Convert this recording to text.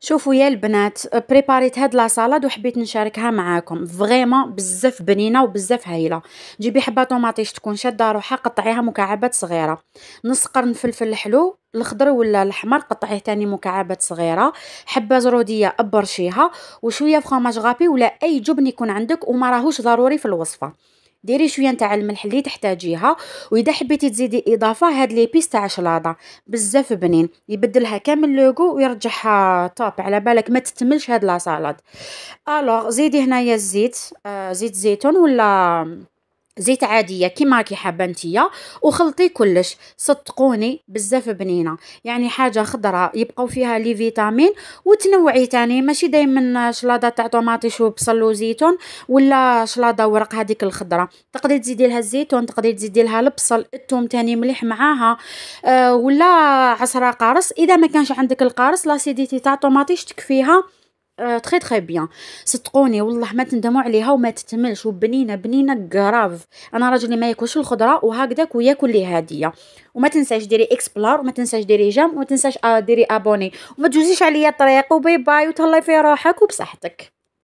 شوفوا يا البنات، بريباريت هاد لا صالاد وحبيت نشاركها معاكم. فريمون بزاف بنينه وبزاف هايله. جيبي حبه طوماطيش تكون شاده روحها، قطعيها مكعبات صغيره. نص قرن فلفل الحلو الخضر ولا الاحمر، قطعيه تاني مكعبات صغيره. حبه زروديه ابرشيها، وشويه فخوماج غابي ولا اي جبن يكون عندك وما راهوش ضروري في الوصفه. ديري شويه نتاع الملح اللي تحتاجيها، واذا حبيتي تزيدي اضافه هاد لي بيس تاع شلاضه بزاف بنين، يبدلها كامل لوغو ويرجعها طاب. على بالك ما تتملش هاد لا سالاد. الوغ زيدي هنايا الزيت، زيت زيتون ولا زيت عاديه كيما راكي حابه نتيا، وخلطي كلش. صدقوني بزاف بنينه، يعني حاجه خضراء يبقاو فيها لي فيتامين. وتنوعي تاني، ماشي دايما شلاضه تاع طوماطيش وبصل وزيتون، ولا شلاضه ورق هذيك الخضراء. تقدري تزيدي لها الزيتون، تقدري تزيدي لها البصل، الثوم تاني مليح معاها. ولا عصره قارص. اذا ما كانش عندك القارص، لاسيديتي تاع طوماطيش تكفيها. تخي تخي بيان. صدقوني والله ما تندموا عليها وما تتملش، وبنينه بنينه كراف. انا راجلي ما ياكلش الخضره وهكذاك وياكل لي هاديه. وما تنساش ديري اكسبلور، وما تنساش ديري جام، وما تنساش ديري ابوني، وما تجوزيش عليا الطريق. وباي باي، وتهلاي في روحك وبصحتك.